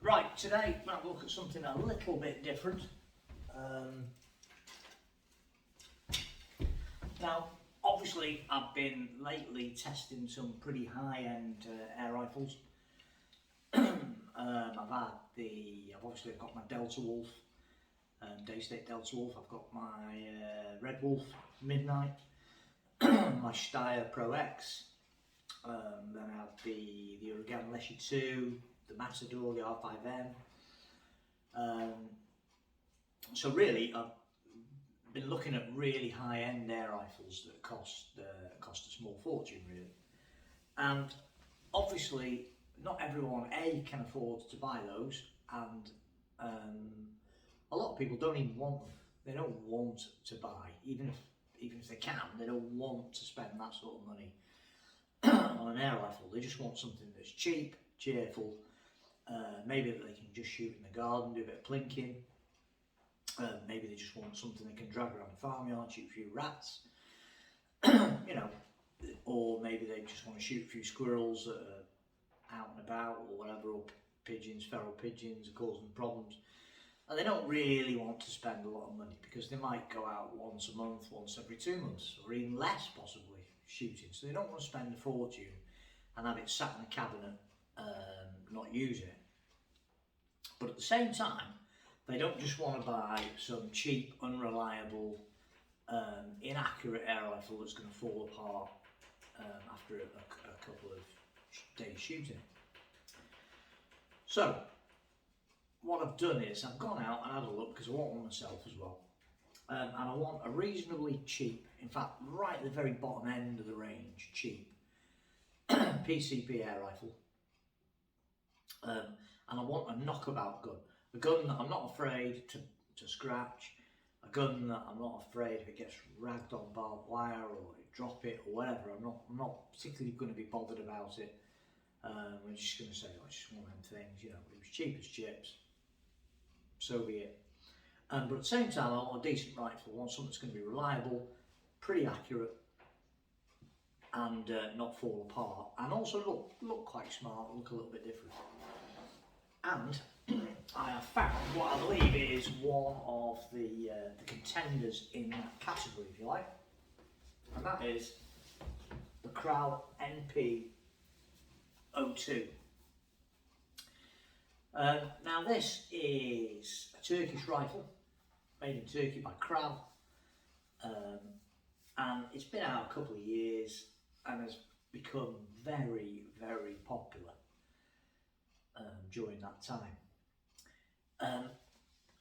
Right, today we're going to look at something a little bit different. Now, obviously, I've been lately testing some pretty high-end air rifles. I've obviously got my Delta Wolf, Daystate Delta Wolf. I've got my Red Wolf Midnight, my Steyr Pro X. Then I have the Origami Leshy 2, the Matador, the R5M. So really, I've been looking at really high-end air rifles that cost a small fortune, really. And obviously, not everyone can afford to buy those, and a lot of people don't even want them. They don't want to buy, even if they can. They don't want to spend that sort of money on an air rifle. They just want something that's cheap, cheerful, maybe that they can just shoot in the garden, do a bit of plinking. Maybe they just want something they can drag around the farmyard, shoot a few rats, or maybe they just want to shoot a few squirrels that are out and about or whatever, or pigeons, feral pigeons are causing problems. And they don't really want to spend a lot of money because they might go out once a month, once every 2 months, or even less possibly shooting. So they don't want to spend a fortune and have it sat in a cabinet, not use it. But at the same time, they don't just want to buy some cheap, unreliable, inaccurate air rifle that's going to fall apart after a couple of days shooting. So, what I've done is I've gone out and had a look because I want one myself as well. And I want a reasonably cheap, in fact, right at the very bottom end of the range, cheap PCP air rifle. And I want a knockabout gun. A gun that I'm not afraid to scratch, a gun that I'm not afraid if it gets ragged on barbed wire or drop it or whatever. I'm not particularly going to be bothered about it. I'm just going to say, it's just one of them things, it was cheap as chips, so be it. But at the same time, I want a decent rifle. I want something that's going to be reliable, pretty accurate, and not fall apart, and also look quite smart, look a little bit different. And I have found what I believe is one of the contenders in that category, if you like, and that is the Kral NP02. Now this is a Turkish rifle, made in Turkey by Kral, and it's been out a couple of years and has become very, very popular during that time.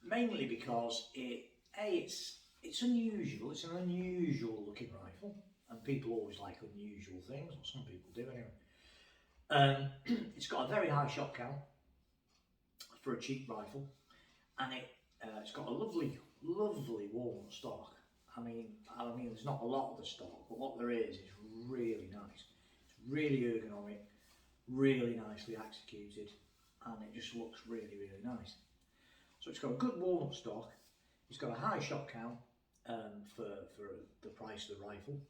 Mainly because it's unusual. It's an unusual looking rifle, and people always like unusual things, or some people do anyway. It's got a very high shot count for a cheap rifle, and it's got a lovely walnut stock. I mean, there's not a lot of the stock, but what there is really nice. It's really ergonomic, really nicely executed, and it just looks really, really nice. So it's got a good walnut stock. It's got a high shot count for the price of the rifle.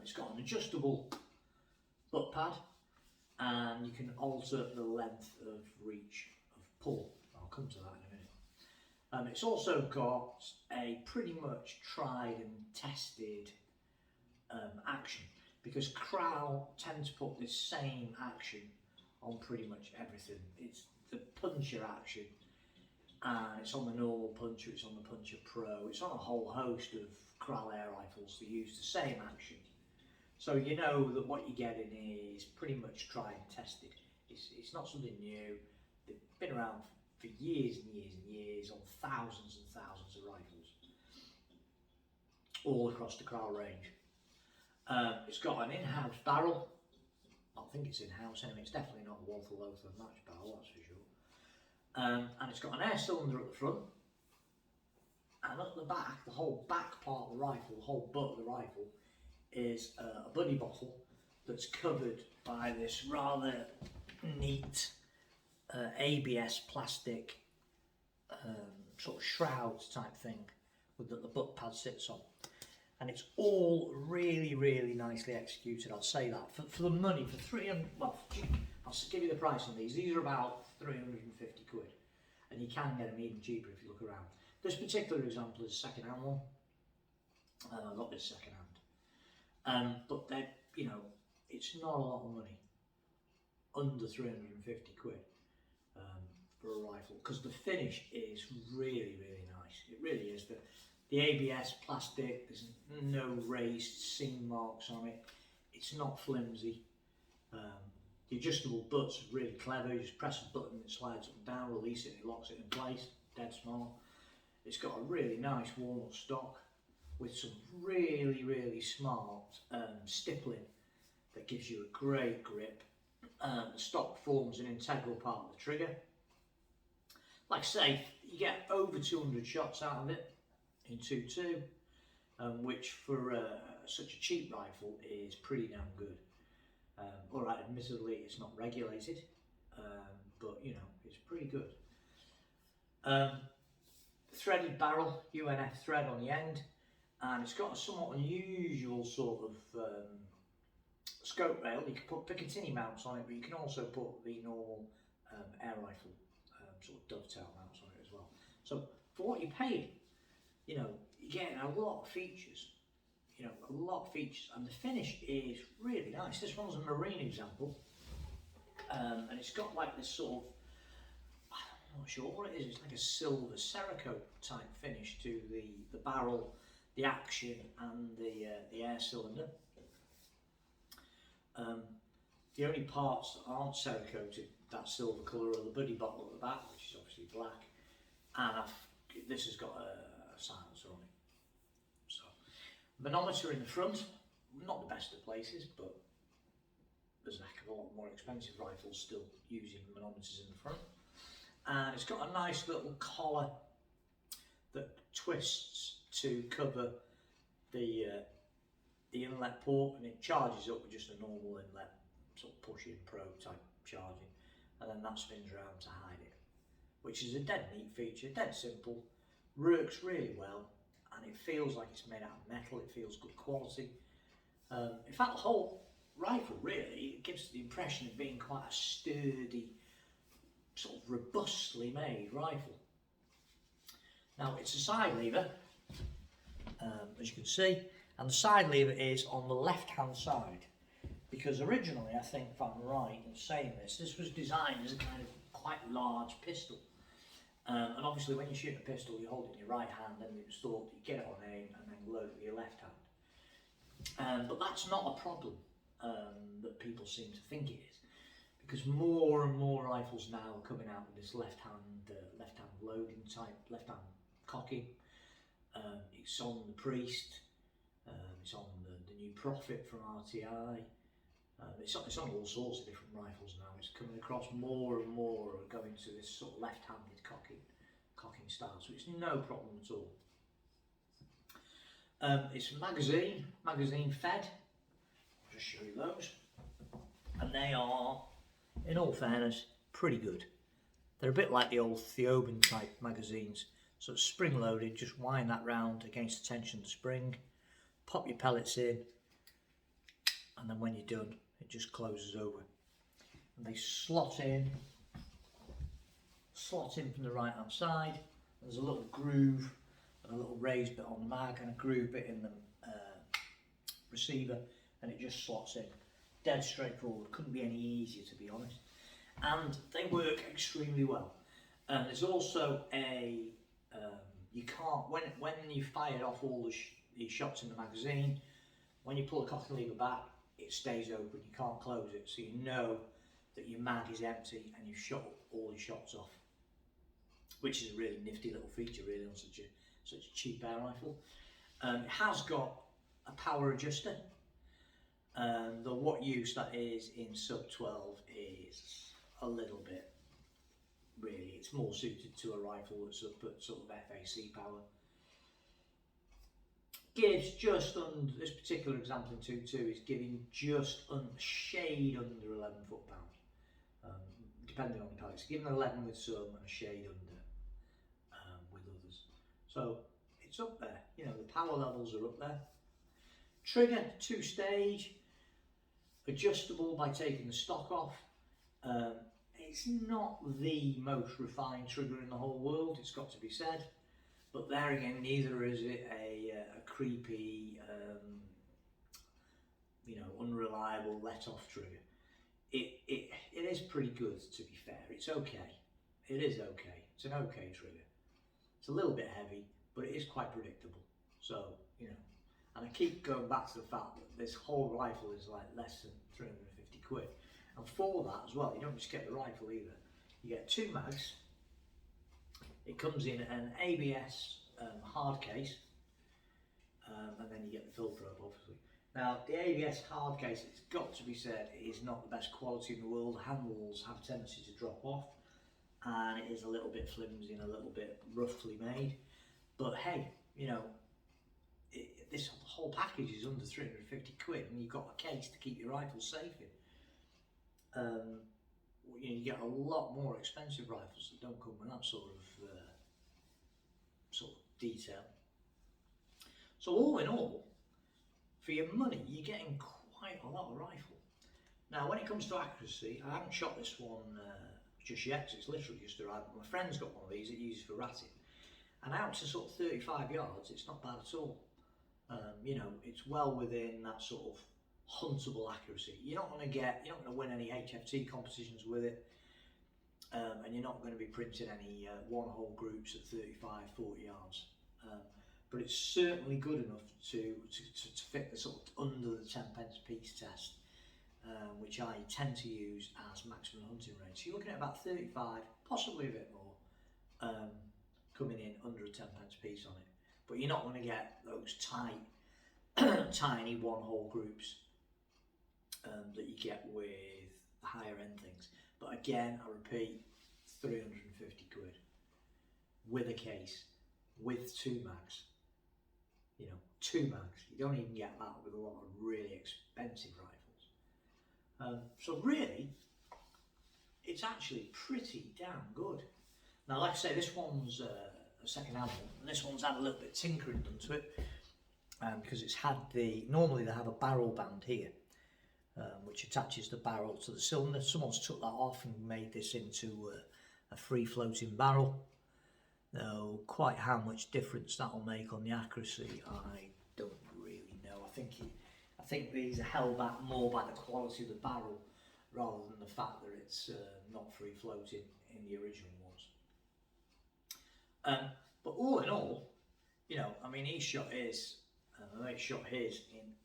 It's got an adjustable butt pad, and you can alter the length of reach of pull. I'll come to that in a minute. It's also got a pretty much tried and tested action, because Kral tend to put this same action on pretty much everything. It's the puncher action, and it's on the normal puncher, it's on the puncher pro, it's on a whole host of Kral air rifles that use the same action. So you know that what you're getting is pretty much tried and tested. It's not something new. They've been around for years and years and years on thousands and thousands of rifles all across the Kral range. It's got an in-house barrel. I think it's in-house anyway. It's definitely not a Walther Lothar match barrel, that's for sure. And it's got an air cylinder at the front, and at the back, the whole back part of the rifle, the whole butt of the rifle, is a buddy bottle that's covered by this rather neat ABS plastic sort of shroud type thing that the butt pad sits on. And it's all really, really nicely executed, I'll say that. For the money, for 300, well, I'll give you the price on these. These are about 350 quid, and you can get them even cheaper if you look around. This particular example is a second-hand one. I got this second-hand, but they're, you know, it's not a lot of money, under 350 quid for a rifle, because the finish is really, really nice. It really is. The ABS plastic, there's no raised seam marks on it. It's not flimsy. The adjustable butts are really clever. You just press a button, it slides up and down, release it, it locks it in place. Dead smart. It's got a really nice walnut stock with some really, really smart stippling that gives you a great grip. The stock forms an integral part of the trigger. Like I say, you get over 200 shots out of it in 2.2, which for such a cheap rifle is pretty damn good. Alright, admittedly it's not regulated, but you know, it's pretty good. Threaded barrel, UNF thread on the end, and it's got a somewhat unusual sort of scope rail. You can put Picatinny mounts on it, but you can also put the normal air rifle sort of dovetail mounts on it as well. So for what you pay, you know, you get a lot of features. You know, a lot of features, and the finish is really nice. This one's a marine example, and it's got like this sort of, I'm not sure what it is, it's like a silver Cerakote type finish to the barrel, the action, and the air cylinder. The only parts that aren't Cerakoted, that silver colour, are the buddy bottle at the back, which is obviously black, and this has got a silencer on it. So, manometer in the front, not the best of places, but there's a heck of a lot more expensive rifles still using manometers in the front. And it's got a nice little collar that twists to cover the inlet port, and it charges up with just a normal inlet, sort of push-in probe type charging, and then that spins around to hide it, which is a dead neat feature, dead simple, works really well, and it feels like it's made out of metal. It feels good quality. In fact, the whole rifle really, it gives the impression of being quite a sturdy, sort of robustly made rifle. Now it's a side lever, as you can see, and the side lever is on the left hand side, because originally, I think, if I'm right in saying this was designed as a kind of quite large pistol, and obviously when you shoot a pistol you hold it in your right hand, and it was thought that you get it on aim and then load it with your left hand, but that's not a problem that people seem to think it is, because more and more rifles now are coming out with this left hand loading type, left hand cocking. It's on the Priest, it's on the new Prophet from RTI, it's on all sorts of different rifles now. It's coming across more and more going to this sort of left-handed cocking style, so it's no problem at all. It's magazine fed. I'll just show you those, and they are, in all fairness, pretty good. They're a bit like the old Theoben type magazines, so it's spring loaded. Just wind that round against the tension of the spring, pop your pellets in, and then when you're done, it just closes over. And they slot in from the right hand side. There's a little groove and a little raised bit on the mag and a groove bit in the receiver, and it just slots in. Dead straightforward, couldn't be any easier, to be honest. And they work extremely well. There's also a you can't, when you fired off all the shots in the magazine, when you pull the cocking lever back, it stays open. You can't close it, so you know that your mag is empty and you've shot all your shots off, which is a really nifty little feature, really, on such a cheap air rifle. It has got a power adjuster. The watt use that is in sub 12 is a little bit, really, it's more suited to a rifle that's up at sort of FAC power. Gives just under, this particular example in 2.2 is giving just a shade under 11 foot-pound, depending on the pellets. Giving 11 with some and a shade under with others. So it's up there, you know, the power levels are up there. Trigger, 2-stage, adjustable by taking the stock off. Um, it's not the most refined trigger in the whole world, it's got to be said. But there again, neither is it a creepy, unreliable let-off trigger. It is pretty good, to be fair. It's okay. It is okay. It's an okay trigger. It's a little bit heavy, but it is quite predictable. So, and I keep going back to the fact that this whole rifle is like less than 350 quid. And for that as well, you don't just get the rifle either. You get 2 mags. It comes in an ABS hard case, and then you get the filter up, obviously. Now, the ABS hard case, it's got to be said, is not the best quality in the world. The handles have a tendency to drop off, and it is a little bit flimsy and a little bit roughly made. But hey, this whole package is under 350 quid, and you've got a case to keep your rifle safe in. You get a lot more expensive rifles that don't come with that sort of detail. So all in all, for your money, you're getting quite a lot of rifle. Now, when it comes to accuracy, I haven't shot this one just yet, because it's literally just arrived. My friend's got one of these that he uses for ratting, and out to sort of 35 yards, it's not bad at all. It's well within that sort of huntable accuracy. You're not going to win any HFT competitions with it, and you're not going to be printing any one-hole groups at 35, 40 yards. But it's certainly good enough to fit the sort of under the 10 pence piece test, which I tend to use as maximum hunting range. So you're looking at about 35, possibly a bit more, coming in under a 10 pence piece on it. But you're not going to get those tight, tiny one-hole groups that you get with the higher end things. But again, I repeat, 350 quid with a case, with 2 mags. 2 mags. You don't even get that with a lot of really expensive rifles. So really, it's actually pretty damn good. Now, like I say, this one's a second-hand one, and this one's had a little bit of tinkering done to it, because it's had normally they have a barrel band here, which attaches the barrel to the cylinder. Someone's took that off and made this into a free-floating barrel. Now, quite how much difference that will make on the accuracy, I don't really know. I think these are held back more by the quality of the barrel rather than the fact that it's not free-floating in the original ones. But all in all, he shot his, my mate shot his in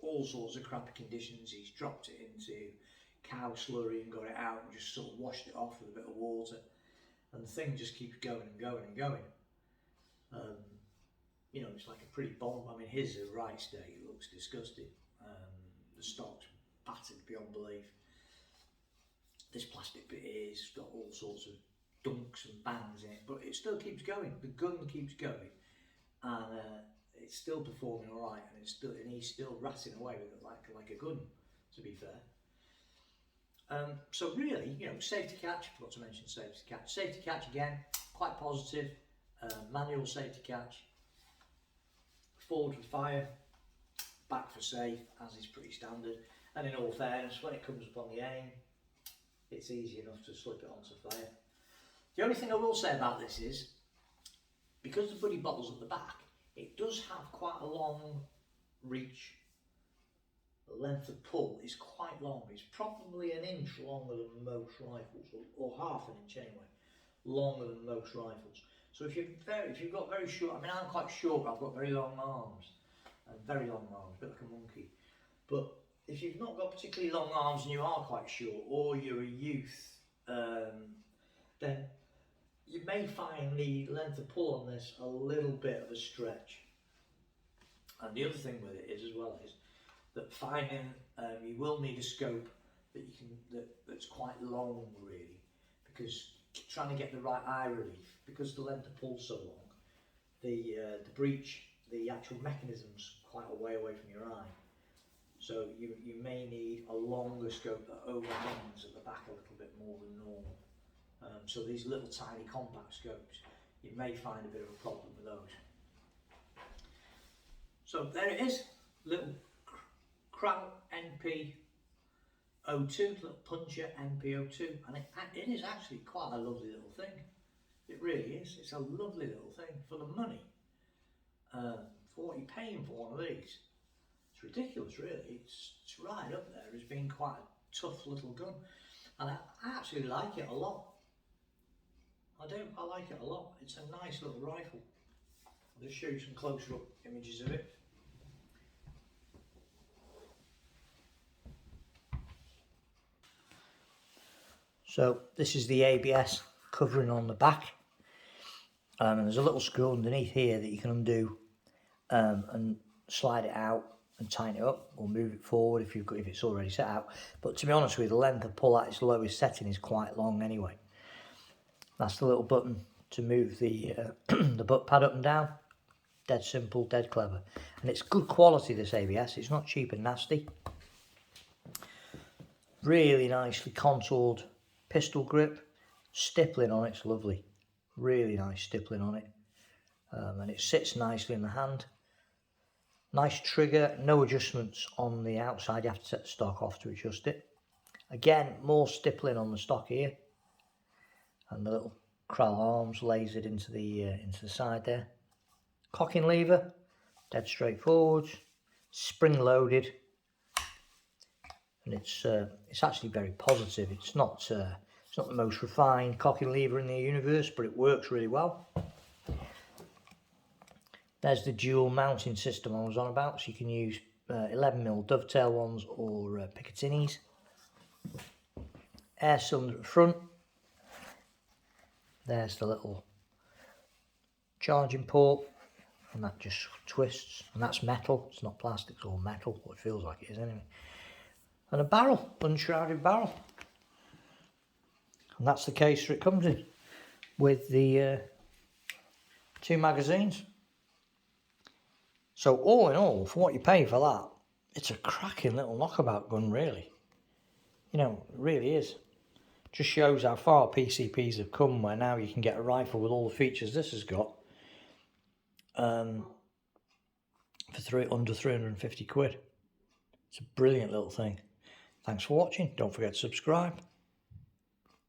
all sorts of crappy conditions. He's dropped it into cow slurry and got it out and just sort of washed it off with a bit of water. And the thing just keeps going and going and going. It's like a pretty bomb. His is a right state. It looks disgusting. The stock's battered beyond belief. This plastic bit is got all sorts of dunks and bangs in it, but it still keeps going. The gun keeps going, and it's still performing all right. And he's still ratting away with it like a gun. To be fair. So really, safety catch, I forgot to mention safety catch. Safety catch again, quite positive. Manual safety catch. Forward for fire, back for safe, as is pretty standard. And in all fairness, when it comes upon the aim, it's easy enough to slip it onto fire. The only thing I will say about this is, because the buddy bottle's at the back, it does have quite a long reach. The length of pull is quite long. It's probably an inch longer than most rifles, or half an inch anyway, longer than most rifles. So if you've got very short, I'm quite short, but I've got very long arms, a bit like a monkey. But if you've not got particularly long arms and you are quite short, or you're a youth, then you may find the length of pull on this a little bit of a stretch. And the other thing with it is that finding you will need a scope that's quite long, really, because trying to get the right eye relief, because the length of pull's so long, the breech, the actual mechanism's quite a way away from your eye. So you may need a longer scope that overhangs at the back a little bit more than normal. So these little tiny compact scopes, you may find a bit of a problem with those. So there it is, little Kral NP O2, little Puncher MPO2, and it is actually quite a lovely little thing. It really is. It's a lovely little thing for the money. For what you're paying for one of these. It's ridiculous, really. It's right up there as being quite a tough little gun, and I actually like it a lot. I do. I like it a lot. It's a nice little rifle. I'll just show you some closer up images of it. So this is the ABS covering on the back, and there's a little screw underneath here that you can undo and slide it out and tighten it up or move it forward if it's already set out. But to be honest with you, the length of pull at its lowest setting is quite long anyway. That's the little button to move the the butt pad up and down. Dead simple, dead clever, and it's good quality, this ABS. It's not cheap and nasty. Really nicely contoured pistol grip. Stippling on it's lovely. Really nice stippling on it, and it sits nicely in the hand. Nice trigger, no adjustments on the outside. You have to set the stock off to adjust it. Again, more stippling on the stock here, and the little Kral arms lasered into the side there. Cocking lever, dead straightforward, spring loaded, and it's actually very positive. It's not the most refined cocking lever in the universe, but it works really well. There's the dual mounting system I was on about, so you can use 11mm dovetail ones or Picatinis. Air cylinder at the front. There's the little charging port, and that just twists, and that's metal. It's not plastic, it's all metal. Well, it feels like it is anyway. And a barrel, unshrouded barrel, and that's the case that it comes in with the 2 magazines. So all in all, for what you pay for that, it's a cracking little knockabout gun, really. You know, it really is. Just shows how far PCPs have come, where now you can get a rifle with all the features this has got for under 350 quid. It's a brilliant little thing. Thanks for watching. Don't forget to subscribe.